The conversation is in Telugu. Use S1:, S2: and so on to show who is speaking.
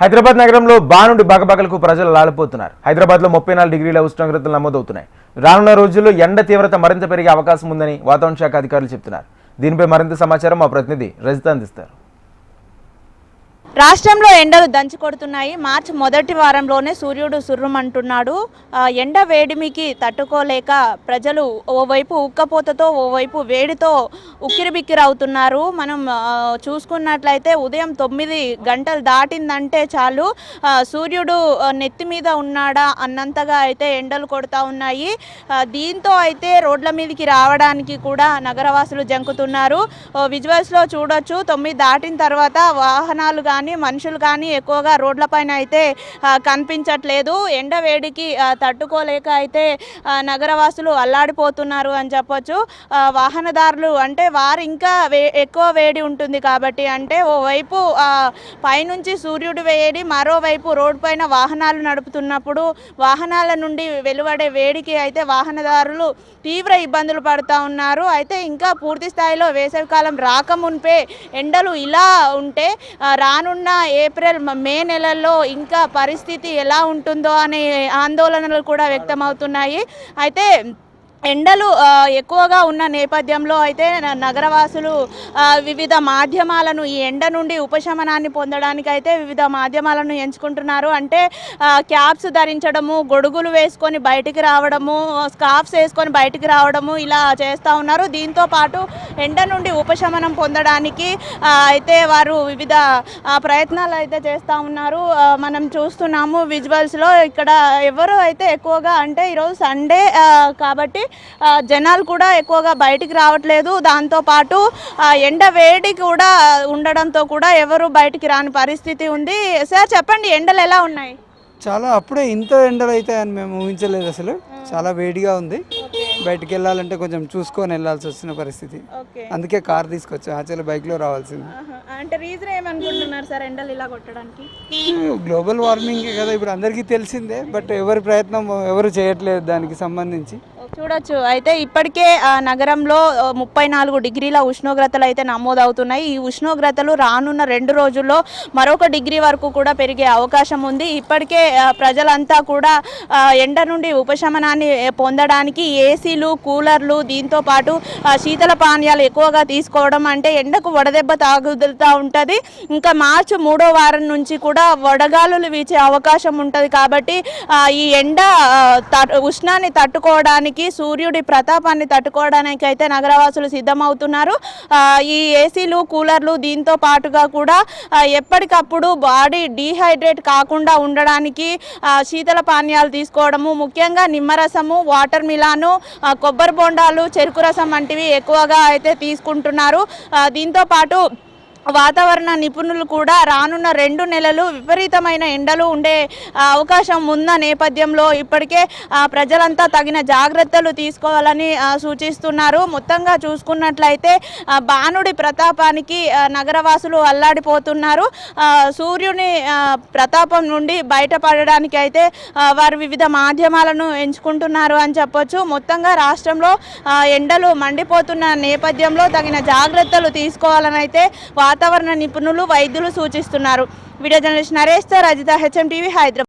S1: హైదరాబాద్ నగరంలో బానుడి బగబగలకు ప్రజలు లాలిపోతున్నారు. హైదరాబాద్లో 34 డిగ్రీల ఉష్ణోగ్రతలు నమోదవుతున్నాయి. రానున్న రోజుల్లో ఎండ తీవ్రత మరింత పెరిగే అవకాశం ఉందని వాతావరణ శాఖ అధికారులు చెబుతున్నారు. దీనిపై మరింత సమాచారం మా ప్రతినిధి రజిత అందిస్తారు.
S2: రాష్ట్రంలో ఎండలు దంచి కొడుతున్నాయి. మార్చి మొదటి వారంలోనే సూర్యుడు సుర్రుమంటున్నాడు. ఎండ వేడిమికి తట్టుకోలేక ప్రజలు ఓవైపు ఉక్కపోతతో ఓవైపు వేడితో ఉక్కిరిబిక్కిరవుతున్నారు. మనం చూసుకున్నట్లయితే ఉదయం 9 గంటలు దాటిందంటే చాలు సూర్యుడు నెత్తి మీద ఉన్నాడా అన్నంతగా అయితే ఎండలు కొడుతూ ఉన్నాయి. దీంతో అయితే రోడ్ల మీదకి రావడానికి కూడా నగరవాసులు జంకుతున్నారు. విజువల్స్లో చూడొచ్చు, 9 దాటిన తర్వాత వాహనాలు కానీ మనుషులు కానీ ఎక్కువగా రోడ్లపైన అయితే కనిపించట్లేదు. ఎండ వేడికి తట్టుకోలేక అయితే నగరవాసులు అల్లాడిపోతున్నారు అని చెప్పొచ్చు. వాహనదారులు అంటే వారు ఇంకా ఎక్కువ వేడి ఉంటుంది కాబట్టి, అంటే ఓవైపు పైనుంచి సూర్యుడు వేడి, మరోవైపు రోడ్డు పైన వాహనాలు నడుపుతున్నప్పుడు వాహనాల నుండి వెలువడే వేడికి అయితే వాహనదారులు తీవ్ర ఇబ్బందులు పడుతూ ఉన్నారు. అయితే ఇంకా పూర్తి స్థాయిలో వేసవికాలం రాకమున్పే ఎండలు ఇలా ఉంటే రానున్న ఏప్రిల్ మే నెలల్లో ఇంకా పరిస్థితి ఎలా ఉంటుందో అనే ఆందోళనలు కూడా వ్యక్తమవుతున్నాయి. అయితే ఎండలు ఎక్కువగా ఉన్న నేపథ్యంలో అయితే నగరవాసులు వివిధ మాధ్యమాలను ఈ ఎండ నుండి ఉపశమనాన్ని పొందడానికి అయితే వివిధ మాధ్యమాలను ఎంచుకుంటున్నారు. అంటే క్యాప్స్ ధరించడము, గొడుగులు వేసుకొని బయటికి రావడము, స్కార్ఫ్స్ వేసుకొని బయటికి రావడము ఇలా చేస్తూ ఉన్నారు. దీంతో పాటు ఎండ నుండి ఉపశమనం పొందడానికి అయితే వారు వివిధ ప్రయత్నాలు అయితే చేస్తూ ఉన్నారు. మనం చూస్తున్నాము విజువల్స్లో. ఇక్కడ ఎవరు అయితే ఎక్కువగా, అంటే ఈరోజు సండే కాబట్టి జనాలు కూడా ఎక్కువగా బయటికి రావట్లేదు. దాంతోపాటు ఎండ వేడి కూడా ఉండడంతో కూడా ఎవరు బయటికి రాని పరిస్థితి ఉంది. సార్ చెప్పండి, ఎండలు ఎలా ఉన్నాయి?
S3: చాలా అప్పుడే ఇంత ఎండలు అవుతాయని మేము ఊహించలేదు. అసలు చాలా వేడిగా ఉంది. బయటికి వెళ్ళాలంటే కొంచెం చూసుకొని వెళ్ళాల్సి వచ్చిన పరిస్థితి. అందుకే కార్ తీసుకొచ్చా, యాక్చువల్లీ బైక్లో రావాల్సింది.
S2: అంటే రీజన్ ఏమనుకుంటున్నారు సార్ ఎండలు ఇలా కొట్టడానికి?
S3: గ్లోబల్ వార్మింగ్ కదా, ఇప్పుడు అందరికీ తెలిసిందే. బట్ ఎవరి ప్రయత్నం ఎవరు చేయట్లేదు దానికి సంబంధించి.
S2: చూడొచ్చు, అయితే ఇప్పటికే నగరంలో 34 డిగ్రీల ఉష్ణోగ్రతలు అయితే నమోదవుతున్నాయి. ఈ ఉష్ణోగ్రతలు రానున్న 2 రోజుల్లో మరొక డిగ్రీ వరకు కూడా పెరిగే అవకాశం ఉంది. ఇప్పటికే ప్రజలంతా కూడా ఎండ నుండి ఉపశమనాన్ని పొందడానికి ఏసీలు, కూలర్లు, దీంతో పాటు శీతల పానీయాలు ఎక్కువగా తీసుకోవడం, అంటే ఎండకు వడదెబ్బ తాగుతూ ఉంటుంది. ఇంకా మార్చి 3వ వారం నుంచి కూడా వడగాలులు వీచే అవకాశం ఉంటుంది. కాబట్టి ఈ ఎండ ఉష్ణాన్ని తట్టుకోవడానికి, సూర్యుడి ప్రతాపాన్ని తట్టుకోవడానికి అయితే నగరవాసులు సిద్ధమవుతున్నారు. ఈ ఏసీలు, కూలర్లు, దీంతో పాటుగా కూడా ఎప్పటికప్పుడు బాడీ డీహైడ్రేట్ కాకుండా ఉండడానికి శీతల పానీయాలు తీసుకోవడము, ముఖ్యంగా నిమ్మరసము, వాటర్ మిలాను, కొబ్బరి బొండాలు, చెరుకు రసం వంటివి ఎక్కువగా అయితే తీసుకుంటున్నారు. దీంతో పాటు వాతావరణ నిపుణులు కూడా రానున్న 2 నెలలు విపరీతమైన ఎండలు ఉండే అవకాశం ఉన్న నేపథ్యంలో ఇప్పటికే ప్రజలంతా తగిన జాగ్రత్తలు తీసుకోవాలని సూచిస్తున్నారు. మొత్తంగా చూసుకున్నట్లయితే బాణుడి ప్రతాపానికి నగరవాసులు అల్లాడిపోతున్నారు. సూర్యుని ప్రతాపం నుండి బయటపడడానికి అయితే వారు వివిధ మాధ్యమాలను ఎంచుకుంటున్నారు అని చెప్పొచ్చు. మొత్తంగా రాష్ట్రంలో ఎండలు మండిపోతున్న నేపథ్యంలో తగిన జాగ్రత్తలు తీసుకోవాలని అయితే వాతావరణ నిపుణులు, వైద్యులు సూచిస్తున్నారు. వీడియో జర్నలిస్ట్ నరేష్తో రజిత, HM టీవీ, హైదరాబాద్.